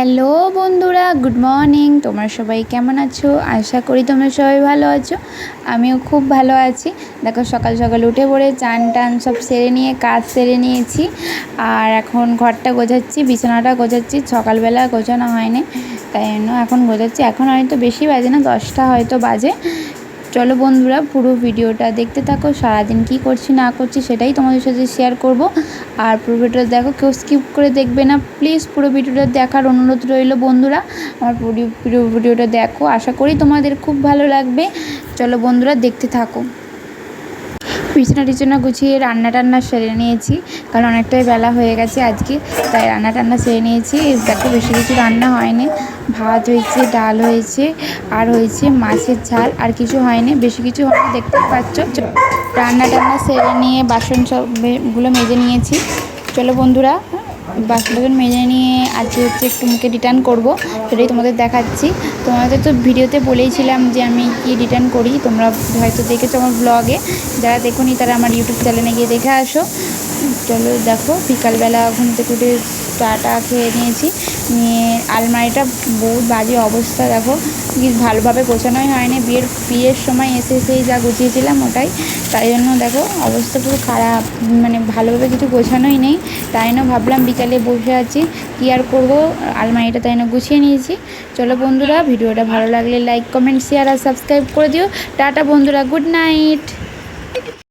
Hello বন্ধুরা, good morning. তোমরা সবাই কেমন আছো? আশা করি তোমরা সবাই ভালো আছো। আমিও খুব ভালো আছি। দেখো সকাল সকাল উঠে পড়ে চান টান সব সেরে নিয়ে কাজ সেরে নিয়েছি। আর এখন ঘরটা গোছাচ্ছি, বিছানাটা গোছাচ্ছি। সকালবেলা গোছানো হয়নি, তাই জন্য এখন গোছাচ্ছি। এখন হয়তো বেশি বাজে না, 10টা হয়তো বাজে। চলো বন্ধুরা, পুরো ভিডিওটা দেখতে থাকো। সারাদিন কী করছি না করছি সেটাই তোমাদের সাথে শেয়ার করব। আর পুরো ভিডিওটা দেখো, কেউ স্কিপ করে দেখবে না প্লিজ। পুরো ভিডিওটা দেখার অনুরোধ রইল বন্ধুরা। আমার পুরো ভিডিওটা দেখো, আশা করি তোমাদের খুব ভালো লাগবে। চলো বন্ধুরা, দেখতে থাকো। বিছানা টিছানা গুছিয়ে রান্না টান্না সেরে নিয়েছি, কারণ অনেকটাই বেলা হয়ে গেছে আজকে, তাই রান্না টান্না সেরে নিয়েছি। দেখো বেশি কিছু রান্না হয়নি, ভাত হয়েছে, ডাল হয়েছে, আর হয়েছে মাছের ঝাল। আর কিছু হয়নি, বেশি কিছু হয়নি, দেখতে পাচ্ছ। রান্না টান্না সেরে নিয়ে বাসন সবগুলো মেজে নিয়েছি। চলো বন্ধুরা, বাসন মেজে নিয়ে আজকে একটু মুখে রিটার্ন করব, সেটাই তোমাদের দেখাচ্ছি। তোমাদের তো ভিডিওতে বলেইছিলাম যে আমি কি রিটার্ন করি, তোমরা হয়তো দেখেছো আমার ব্লগে। যারা দেখোনি তারা আমার ইউটিউব চ্যানেলে গিয়ে দেখে আসো। চলো দেখো, বিকালবেলা ঘুম থেকে উঠে চাটা খেয়ে নিয়েছি, নিয়ে আলমারিটা বহুত বাজে অবস্থা। দেখো ভালোভাবে গোছানোই হয়নি, বিয়ের সময় এসেই যা গুছিয়েছিলাম ওটাই, তাই জন্য দেখো অবস্থা পুরো খারাপ। মানে ভালোভাবে কিছু গোছানোই নেই, তাই জন্য ভাবলাম বিকালে বসে আছি কী আর করবো, আলমারিটা তাই জন্য গুছিয়ে নিয়েছি। চলো বন্ধুরা, ভিডিওটা ভালো লাগলে লাইক কমেন্ট শেয়ার আর সাবস্ক্রাইব করে দিও। টাটা বন্ধুরা, গুড নাইট।